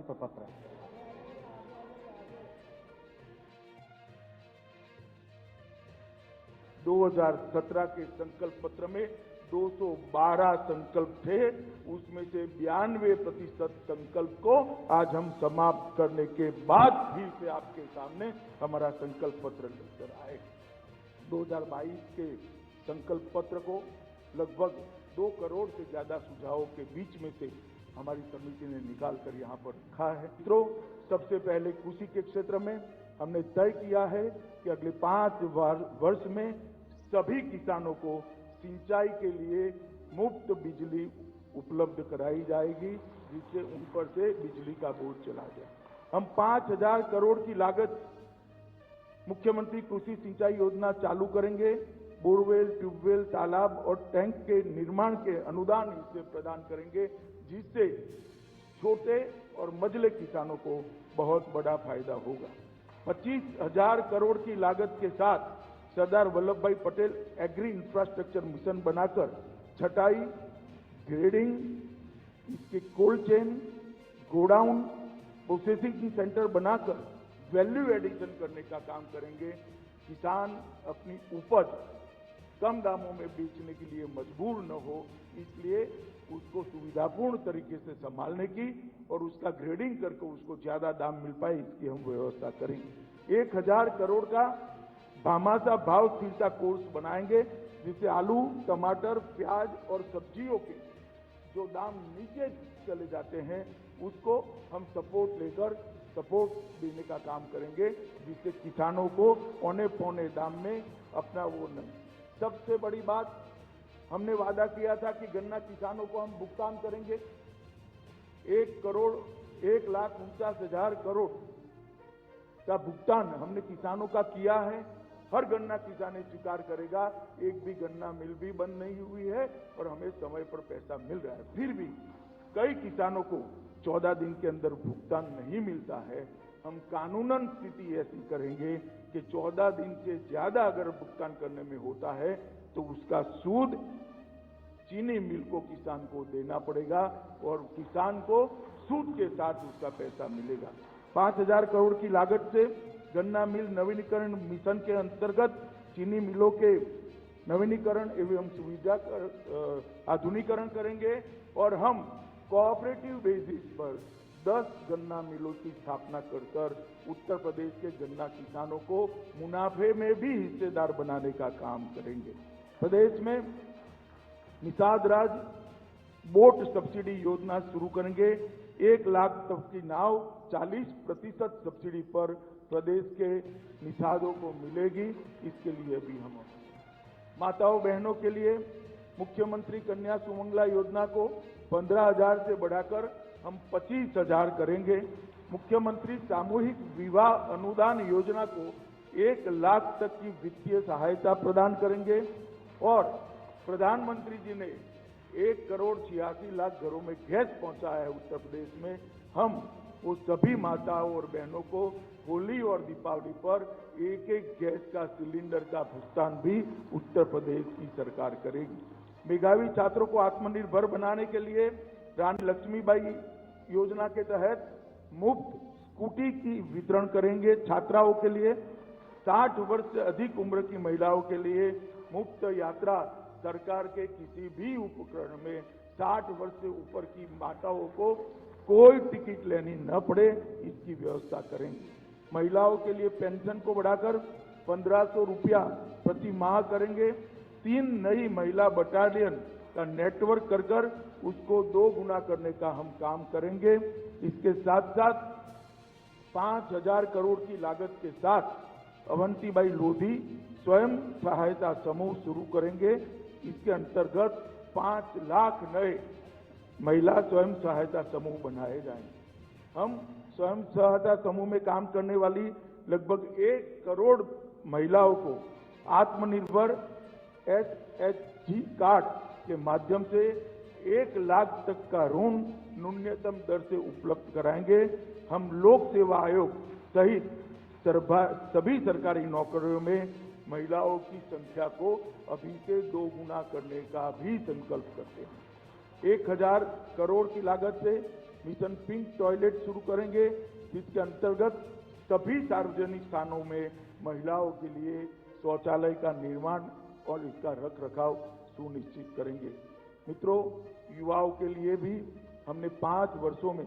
संकल्प पत्र। 2017 के संकल्प पत्र में 212 संकल्प थे, उसमें से 92% संकल्प को आज हम समाप्त करने के बाद फिर से आपके सामने हमारा संकल्प पत्र लेकर आए। 2022 के संकल्प पत्र को लगभग 2 करोड़ से ज्यादा सुझावों के बीच में से हमारी समिति ने निकाल कर यहाँ पर रखा है। मित्रों, सबसे पहले कृषि के क्षेत्र में हमने तय किया है कि अगले 5 वर्ष में सभी किसानों को सिंचाई के लिए मुफ्त बिजली उपलब्ध कराई जाएगी, जिससे उन पर से बिजली का बोझ चला जाए। हम 5,000 करोड़ की लागत मुख्यमंत्री कृषि सिंचाई योजना चालू करेंगे। बोरवेल, ट्यूबवेल, तालाब और टैंक के निर्माण के अनुदान इससे प्रदान करेंगे, जिससे छोटे और मझले किसानों को बहुत बड़ा फायदा होगा। 25,000 करोड़ की लागत के साथ सरदार वल्लभ भाई पटेल एग्री इंफ्रास्ट्रक्चर मिशन बनाकर छटाई, ग्रेडिंग, इसके cold chain, godown, processing centre बनाकर वैल्यू एडिशन करने का काम करेंगे। किसान अपनी उपज कम दामों में बेचने के लिए मजबूर न हो, इसलिए उसको सुविधापूर्ण तरीके से संभालने की और उसका ग्रेडिंग करके उसको ज्यादा दाम मिल पाए, इसकी हम व्यवस्था करेंगे। 1,000 करोड़ का भामाशाह भाव स्थिरता कोर्स बनाएंगे, जिससे आलू, टमाटर, प्याज और सब्जियों के जो दाम नीचे चले जाते हैं उसको हम सपोर्ट देने का काम करेंगे, जिससे किसानों को औने पौने दाम में अपना वो नहीं। सबसे बड़ी बात, हमने वादा किया था कि गन्ना किसानों को हम भुगतान करेंगे। 1,49,000 करोड़ का भुगतान हमने किसानों का किया है। हर गन्ना किसान स्वीकार करेगा, एक भी गन्ना मिल भी बंद नहीं हुई है और हमें समय पर पैसा मिल रहा है। फिर भी कई किसानों को 14 दिन के अंदर भुगतान नहीं मिलता है। हम कानूनन स्थिति ऐसी करेंगे कि 14 दिन से ज्यादा अगर भुगतान करने में होता है तो उसका सूद चीनी मिल को किसान को देना पड़ेगा और किसान को सूद के साथ उसका पैसा मिलेगा। 5,000 करोड़ की लागत से गन्ना मिल नवीनीकरण मिशन के अंतर्गत चीनी मिलों के नवीनीकरण एवं सुविधा आधुनिकीकरण करेंगे और हम कोऑपरेटिव बेसिस पर 10 गन्ना मिलों की स्थापना कर उत्तर प्रदेश के गन्ना किसानों को मुनाफे में भी हिस्सेदार बनाने का काम करेंगे। प्रदेश में निषाद राज बोट सब्सिडी योजना शुरू करेंगे। 1 लाख तक की नाव 40% सब्सिडी पर प्रदेश के निषादों को मिलेगी। इसके लिए भी हम माताओं बहनों के लिए मुख्यमंत्री कन्या सुमंगला योजना को 15,000 से बढ़ाकर हम 25,000 करेंगे। मुख्यमंत्री सामूहिक विवाह अनुदान योजना को 1 लाख तक की वित्तीय सहायता प्रदान करेंगे और प्रधानमंत्री जी ने 1,86,00,000 घरों में गैस पहुंचाया है उत्तर प्रदेश में। हम वो सभी माताओं और बहनों को होली और दीपावली पर 1-1 गैस का सिलेंडर का भुगतान भी उत्तर प्रदेश की सरकार करेगी। मेधावी छात्रों को आत्मनिर्भर बनाने के लिए रानी लक्ष्मीबाई योजना के तहत मुफ्त स्कूटी की वितरण करेंगे। छात्राओं के लिए 60 वर्ष से अधिक उम्र की महिलाओं के लिए मुफ्त यात्रा, सरकार के किसी भी उपकरण में 60 वर्ष से ऊपर की माताओं को कोई टिकट लेनी न पड़े, इसकी व्यवस्था करेंगे। महिलाओं के लिए पेंशन को बढ़ाकर 1,500 रुपया प्रति माह करेंगे। 3 नई महिला बटालियन का नेटवर्क कर उसको 2 गुना करने का हम काम करेंगे। इसके साथ साथ 5,000 करोड़ की लागत के साथ अवंतीबाई लोधी स्वयं सहायता समूह शुरू करेंगे। इसके अंतर्गत 5 लाख नए महिला स्वयं सहायता समूह बनाए जाएंगे। हम स्वयं सहायता समूह में काम करने वाली लगभग 1 करोड़ महिलाओं को आत्मनिर्भर SHG कार्ड के माध्यम से 1 लाख तक का ऋण न्यूनतम दर से उपलब्ध कराएंगे। हम लोक सेवा आयोग सहित सभी सरकारी नौकरियों में महिलाओं की संख्या को अभी से 2 गुना करने का भी संकल्प करते हैं। 1,000 करोड़ की लागत से मिशन पिंक टॉयलेट शुरू करेंगे, जिसके अंतर्गत सभी सार्वजनिक स्थानों में महिलाओं के लिए शौचालय का निर्माण और इसका रख रखाव सुनिश्चित करेंगे। मित्रों, युवाओं के लिए भी हमने 5 वर्षों में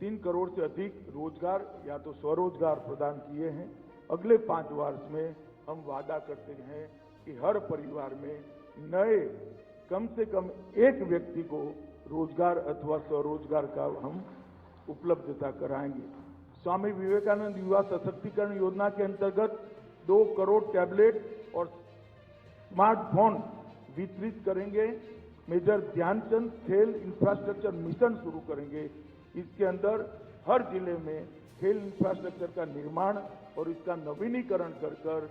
3 करोड़ से अधिक रोजगार या तो स्वरोजगार प्रदान किए हैं। अगले 5 वर्ष में हम वादा करते हैं कि हर परिवार में नए कम से कम एक व्यक्ति को रोजगार अथवा स्वरोजगार का हम उपलब्धता कराएंगे। स्वामी विवेकानंद युवा सशक्तिकरण योजना के अंतर्गत 2 करोड़ टैबलेट और स्मार्टफोन वितरित करेंगे। मेजर ध्यानचंद खेल इंफ्रास्ट्रक्चर मिशन शुरू करेंगे। इसके अंदर हर जिले में खेल इंफ्रास्ट्रक्चर का निर्माण और इसका नवीनीकरण कर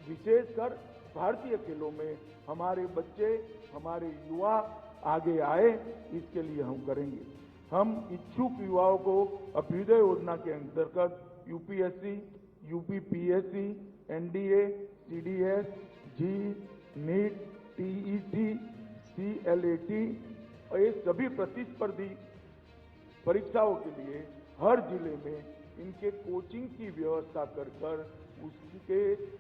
विशेषकर भारतीय खेलों में हमारे बच्चे, हमारे युवा आगे आए, इसके लिए हम करेंगे। हम इच्छुक युवाओं को अभ्युदय योजना के अंतर्गत यूपीएससी, यूपीपीएससी, एनडीए, सीडीएस, जी, नीट, टीईटी, सीएलएटी और ये सभी प्रतिस्पर्धी परीक्षाओं के लिए हर जिले में इनके कोचिंग की व्यवस्था कर उसके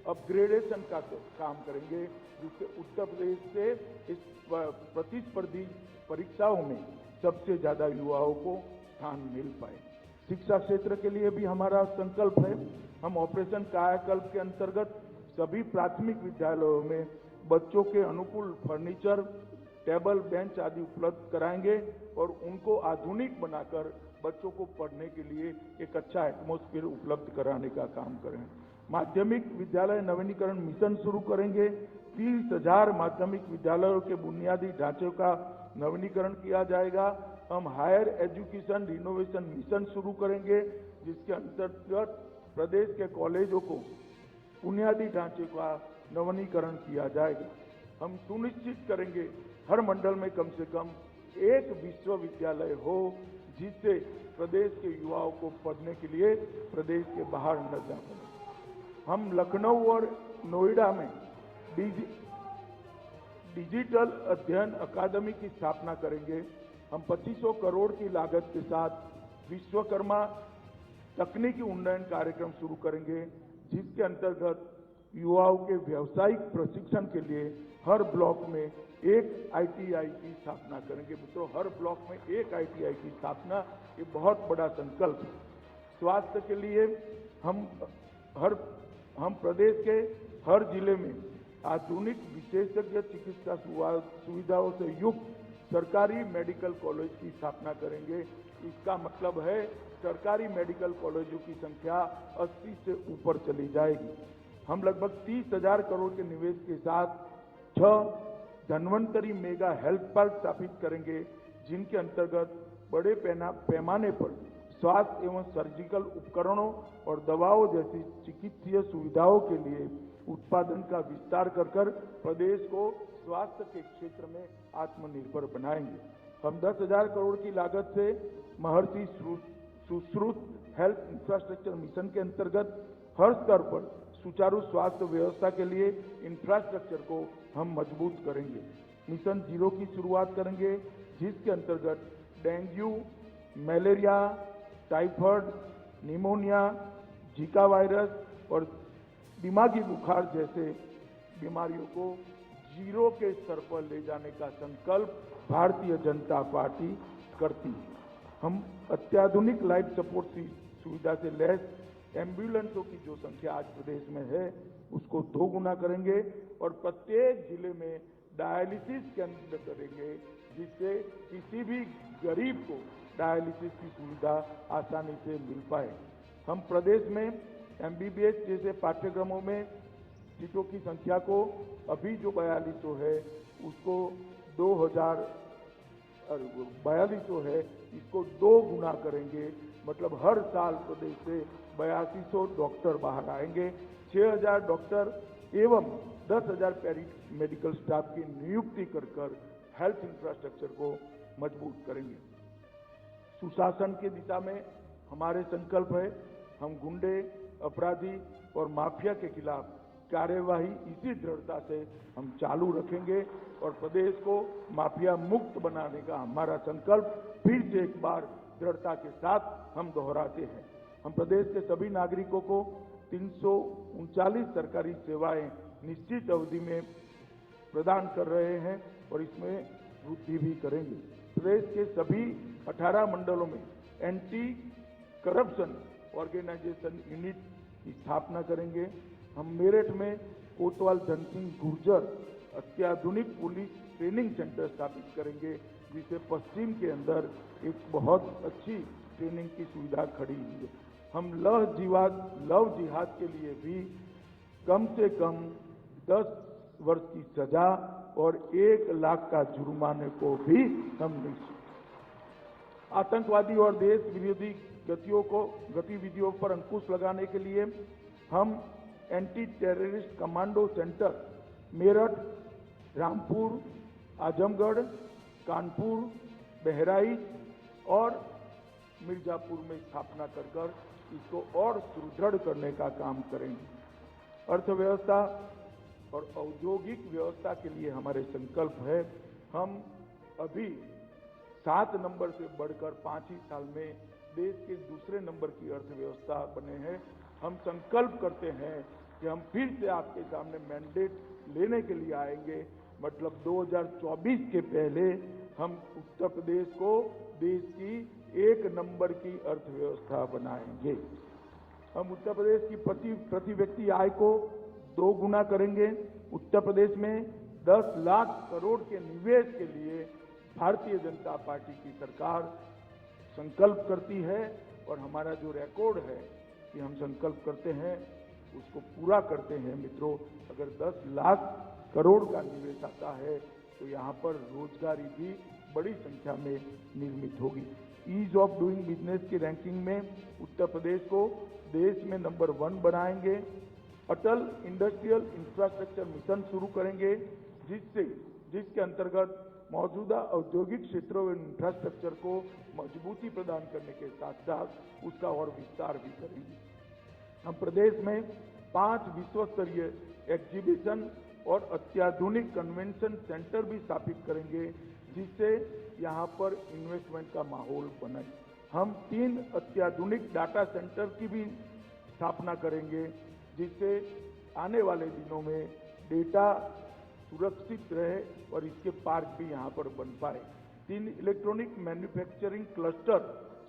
अपग्रेडेशन का काम करेंगे, जिससे उत्तर प्रदेश से इस प्रतिस्पर्धी परीक्षाओं में सबसे ज्यादा युवाओं को स्थान मिल पाए। शिक्षा क्षेत्र के लिए भी हमारा संकल्प है। हम ऑपरेशन कायाकल्प के अंतर्गत सभी प्राथमिक विद्यालयों में बच्चों के अनुकूल फर्नीचर, टेबल, बेंच आदि उपलब्ध कराएंगे और उनको आधुनिक बनाकर बच्चों को पढ़ने के लिए एक अच्छा एटमॉस्फेयर उपलब्ध कराने का काम करें। माध्यमिक विद्यालय नवीनीकरण मिशन शुरू करेंगे। 30,000 माध्यमिक विद्यालयों के बुनियादी ढांचे का नवीनीकरण किया जाएगा। हम हायर एजुकेशन रिनोवेशन मिशन शुरू करेंगे, जिसके अंतर्गत प्रदेश के कॉलेजों को बुनियादी ढांचे का नवीनीकरण किया जाएगा। हम सुनिश्चित करेंगे हर मंडल में कम से कम एक विश्वविद्यालय हो, जिससे प्रदेश के युवाओं को पढ़ने के लिए प्रदेश के बाहर न जाना पड़े। हम लखनऊ और नोएडा में डिजिटल अध्ययन अकादमी की स्थापना करेंगे। हम 2500 करोड़ की लागत के साथ विश्वकर्मा तकनीकी उन्नयन कार्यक्रम शुरू करेंगे, जिसके अंतर्गत युवाओं के व्यावसायिक प्रशिक्षण के लिए हर ब्लॉक में एक आईटीआई की स्थापना करेंगे। मित्रों, हर ब्लॉक में एक आईटीआई की स्थापना, ये बहुत बड़ा संकल्प है। स्वास्थ्य के लिए हम प्रदेश के हर जिले में आधुनिक विशेषज्ञ चिकित्सा सुविधाओं से युक्त सरकारी मेडिकल कॉलेज की स्थापना करेंगे। इसका मतलब है सरकारी मेडिकल कॉलेजों की संख्या 80 से ऊपर चली जाएगी। हम लगभग 30,000 करोड़ के निवेश के साथ 6 धन्वंतरी मेगा हेल्थ पार्क स्थापित करेंगे, जिनके अंतर्गत बड़े पैमाने पर स्वास्थ्य एवं सर्जिकल उपकरणों और दवाओं जैसी चिकित्सीय सुविधाओं के लिए उत्पादन का विस्तार कर प्रदेश को स्वास्थ्य के क्षेत्र में आत्मनिर्भर बनाएंगे। हम 10,000 करोड़ की लागत से महर्षि सुश्रुत हेल्थ इंफ्रास्ट्रक्चर मिशन के अंतर्गत हर स्तर पर सुचारू स्वास्थ्य व्यवस्था के लिए इंफ्रास्ट्रक्चर को हम मजबूत करेंगे। मिशन 0 की शुरुआत करेंगे, जिसके अंतर्गत dengue, malaria, typhoid, pneumonia, Zika virus और दिमागी बुखार जैसे बीमारियों को 0 के स्तर पर ले जाने का संकल्प भारतीय जनता पार्टी करती है। हम अत्याधुनिक लाइफ सपोर्ट सुविधा से लैस एम्बुलेंसों की जो संख्या आज प्रदेश में है, उसको 2 गुना करेंगे और प्रत्येक जिले में डायलिसिस केंद्र करेंगे, जिससे किसी भी गरीब को डायलिसिस की सुविधा आसानी से मिल पाए। हम प्रदेश में एमबीबीएस जैसे पाठ्यक्रमों में सीटों की संख्या को अभी जो 4200 है, उसको 4200 है, इसको 2 गुना करेंगे। मतलब हर साल प्रदेश से 8200 डॉक्टर बाहर आएंगे। 6000 डॉक्टर एवं 10,000 पैरी मेडिकल स्टाफ की नियुक्ति कर हेल्थ इंफ्रास्ट्रक्चर को मजबूत करेंगे। सुशासन की दिशा में हमारे संकल्प है। हम गुंडे, अपराधी और माफिया के खिलाफ कार्यवाही इसी दृढ़ता से हम चालू रखेंगे और प्रदेश को माफिया मुक्त बनाने का हमारा संकल्प फिर से एक बार दृढ़ता के साथ हम दोहराते हैं। हम प्रदेश के सभी नागरिकों को 339 सरकारी सेवाएं निश्चित अवधि में प्रदान कर रहे हैं और इसमें वृद्धि भी करेंगे। प्रदेश के सभी 18 मंडलों में एंटी करप्शन ऑर्गेनाइजेशन यूनिट की स्थापना करेंगे। हम मेरठ में कोतवाल धनसिंह गुर्जर अत्याधुनिक पुलिस ट्रेनिंग सेंटर स्थापित करेंगे, जिसे पश्चिम के अंदर एक बहुत अच्छी ट्रेनिंग की सुविधा खड़ी हुई है। हम लव जिहाद के लिए भी कम से कम 10 वर्ष की सजा और 1 लाख का जुर्माने को भी हम नहीं। आतंकवादी और देश विरोधी गतिविधियों पर अंकुश लगाने के लिए हम anti terrorist commando centre Meerut, Rampur, Azamgarh, Kanpur, Bahraich और मिर्जापुर में स्थापना कर इसको और सुदृढ़ करने का काम करेंगे। अर्थव्यवस्था और औद्योगिक व्यवस्था के लिए हमारे संकल्प है। हम अभी 7 नंबर से बढ़कर 5 ही साल में देश के दूसरे नंबर की अर्थव्यवस्था बने हैं। हम संकल्प करते हैं कि हम फिर से आपके सामने मैंडेट लेने के लिए आएंगे, मतलब 2024 के पहले हम उत्तर प्रदेश को देश की 1 नंबर की अर्थव्यवस्था बनाएंगे। हम उत्तर प्रदेश की प्रति व्यक्ति आय को 2 गुना करेंगे। उत्तर प्रदेश में 10 लाख करोड़ के निवेश के लिए भारतीय जनता पार्टी की सरकार संकल्प करती है और हमारा जो रिकॉर्ड है कि हम संकल्प करते हैं उसको पूरा करते हैं। मित्रों, अगर 10 लाख करोड़ का निवेश आता है तो यहाँ पर रोजगारी भी बड़ी संख्या में निर्मित होगी। ईज ऑफ डूइंग बिजनेस की रैंकिंग में उत्तर प्रदेश को देश में नंबर 1 बनाएंगे। अटल इंडस्ट्रियल इंफ्रास्ट्रक्चर मिशन शुरू करेंगे, जिसके अंतर्गत मौजूदा औद्योगिक क्षेत्रों में इंफ्रास्ट्रक्चर को मजबूती प्रदान करने के साथ साथ उसका और विस्तार भी करेंगे। हम प्रदेश में 5 विश्व स्तरीय एग्जीबिशन और अत्याधुनिक कन्वेंशन सेंटर भी स्थापित करेंगे, जिससे यहाँ पर इन्वेस्टमेंट का माहौल बने। हम 3 अत्याधुनिक डाटा सेंटर की भी स्थापना करेंगे, जिससे आने वाले दिनों में डेटा सुरक्षित रहे और इसके पार्क भी यहाँ पर बन पाए। 3 इलेक्ट्रॉनिक मैन्युफैक्चरिंग क्लस्टर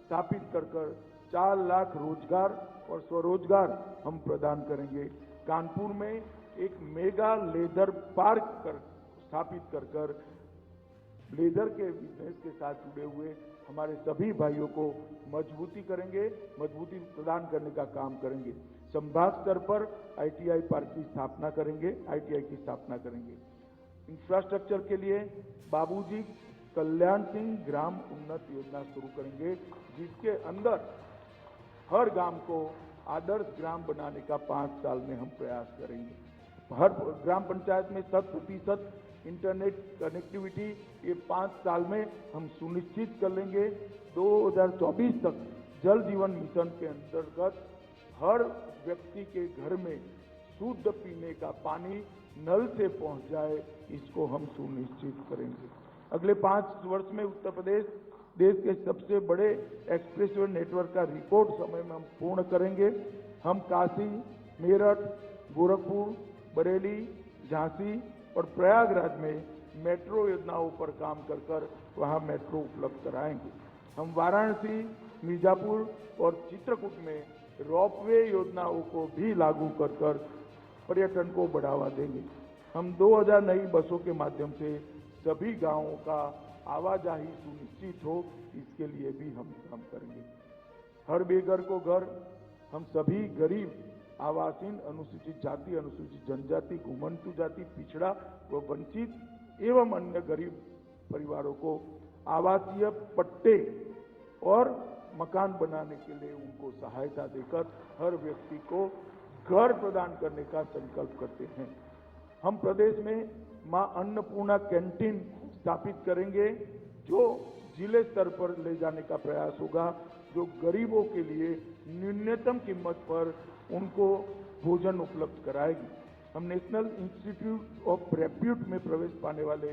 स्थापित कर 4 लाख रोजगार और स्वरोजगार हम प्रदान करेंगे। कानपुर में एक मेगा लेदर पार्क स्थापित कर लेदर के बिजनेस के साथ जुड़े हुए हमारे सभी भाइयों को मजबूती प्रदान करने का काम करेंगे। संभाग स्तर पर ITI पार्क की स्थापना करेंगे, ITI की स्थापना करेंगे। इंफ्रास्ट्रक्चर के लिए बाबूजी कल्याण सिंह ग्राम उन्नत योजना शुरू करेंगे, जिसके अंदर हर गांव को आदर्श ग्राम बनाने का 5 साल में हम प्रयास करेंगे। हर ग्राम पंचायत में 100% इंटरनेट कनेक्टिविटी ये 5 साल में हम सुनिश्चित कर लेंगे। 2024 तक जल जीवन मिशन के अंतर्गत हर व्यक्ति के घर में शुद्ध पीने का पानी नल से पहुंच जाए, इसको हम सुनिश्चित करेंगे। अगले 5 वर्ष में उत्तर प्रदेश देश के सबसे बड़े एक्सप्रेसवे नेटवर्क का रिकॉर्ड समय में हम पूर्ण करेंगे। हम काशी, मेरठ, गोरखपुर, बरेली, झांसी और प्रयागराज में मेट्रो योजनाओं पर काम कर वहां मेट्रो उपलब्ध कराएंगे। हम वाराणसी, मिर्जापुर और चित्रकूट में रोपवे योजनाओं को भी लागू कर पर्यटन को बढ़ावा देंगे। हम 2000 नई बसों के माध्यम से सभी गांवों का आवाजाही सुनिश्चित हो, इसके लिए भी हम काम करेंगे। हर बेघर को घर, हम सभी गरीब, आवासीन, अनुसूचित जाति, अनुसूचित जनजाति, घुमंतु जाति, पिछड़ा व वंचित एवं अन्य गरीब परिवारों को आवासीय पट्टे और मकान बनाने के लिए उनको सहायता देकर हर व्यक्ति को घर प्रदान करने का संकल्प करते हैं। हम प्रदेश में मां अन्नपूर्णा कैंटीन स्थापित करेंगे, जो जिले स्तर पर ले जाने का प्रयास होगा, जो गरीबों के लिए न्यूनतम कीमत पर उनको भोजन उपलब्ध कराएगी। हम नेशनल इंस्टीट्यूट ऑफ रेप्यूट में प्रवेश पाने वाले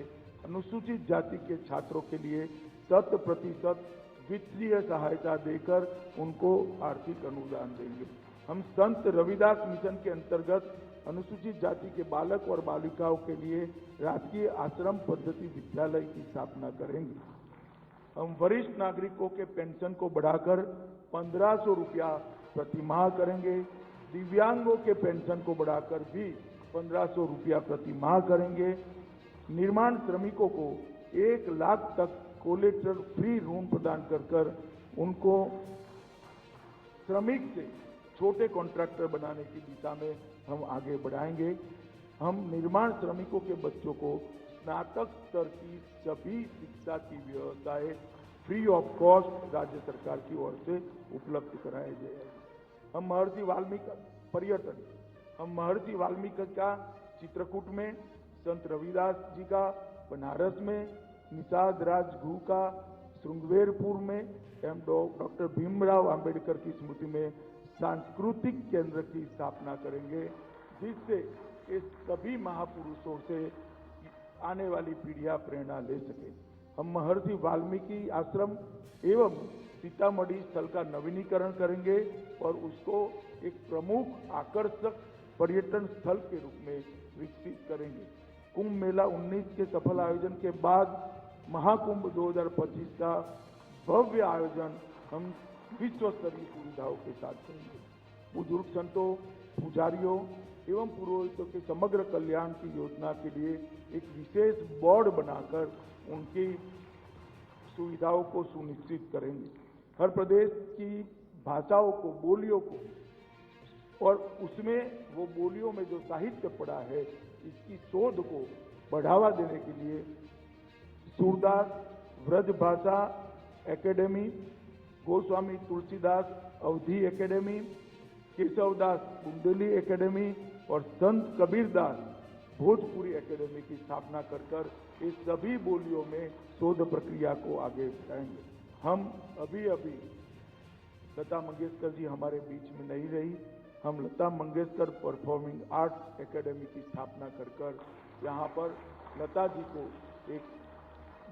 अनुसूचित जाति के छात्रों के लिए 100% वित्तीय सहायता देकर उनको आर्थिक अनुदान देंगे। हम संत रविदास मिशन के अंतर्गत अनुसूचित जाति के बालक और बालिकाओं के लिए राजकीय आश्रम पद्धति विद्यालय की स्थापना करेंगे। हम वरिष्ठ नागरिकों के पेंशन को बढ़ाकर 1500 रुपया प्रति माह करेंगे। दिव्यांगों के पेंशन को बढ़ाकर भी 1500 रुपया प्रति माह करेंगे। निर्माण श्रमिकों को 1 लाख तक कोलेटरल फ्री ऋण प्रदान कर उनको श्रमिक से छोटे कॉन्ट्रैक्टर बनाने की दिशा में हम आगे बढ़ाएंगे। हम निर्माण श्रमिकों के बच्चों को स्नातक स्तर की सभी शिक्षा की व्यवस्थाएं फ्री ऑफ कॉस्ट राज्य सरकार की ओर से उपलब्ध कराए जाएंगे। हम महर्षि वाल्मीकि पर्यटन, हम महर्षि वाल्मीकि का चित्रकूट में, संत रविदास जी का बनारस में, निषाद राजगुरु का श्रृंगवेरपुर में एवं डॉक्टर भीमराव अंबेडकर की स्मृति में सांस्कृतिक केंद्र की स्थापना करेंगे, जिससे इस सभी महापुरुषों से आने वाली पीढ़ियां प्रेरणा ले सके। हम महर्षि वाल्मीकि आश्रम एवं सीतामढ़ी स्थल का नवीनीकरण करेंगे और उसको एक प्रमुख आकर्षक पर्यटन स्थल के रूप में विकसित करेंगे। कुंभ मेला 19 के सफल आयोजन के बाद महाकुंभ 2025 का भव्य आयोजन हम विश्व स्तरीय सुविधाओं के साथ करेंगे। बुजुर्ग संतों, पुजारियों एवं पुरोहितों के समग्र कल्याण की योजना के लिए एक विशेष बोर्ड बनाकर उनकी सुविधाओं को सुनिश्चित करेंगे। हर प्रदेश की भाषाओं को, बोलियों को और उसमें वो बोलियों में जो साहित्य पड़ा है इसकी शोध को बढ़ावा देने के लिए सूरदास व्रज भाषा एकेडमी, गोस्वामी तुलसीदास अवधी एकेडमी, केशवदास बुंदेली एकेडमी और संत कबीरदास भोजपुरी एकेडमी की स्थापना कर इस सभी बोलियों में शोध प्रक्रिया को आगे बढ़ाएंगे। हम अभी लता मंगेशकर जी हमारे बीच में नहीं रही, हम Lata Mangeshkar performing arts academy की स्थापना कर यहाँ पर लता जी को एक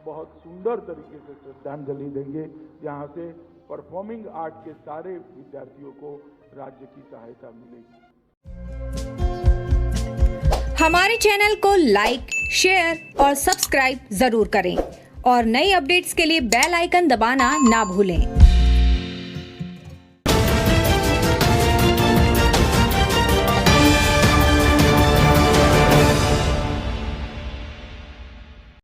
बहुत सुंदर तरीके से श्रद्धांजलि देंगे, जहाँ से परफॉर्मिंग आर्ट के सारे विद्यार्थियों को राज्य की सहायता मिलेगी। हमारे चैनल को लाइक, शेयर और सब्सक्राइब जरूर करें और नई अपडेट्स के लिए बेल आइकन दबाना ना भूलें।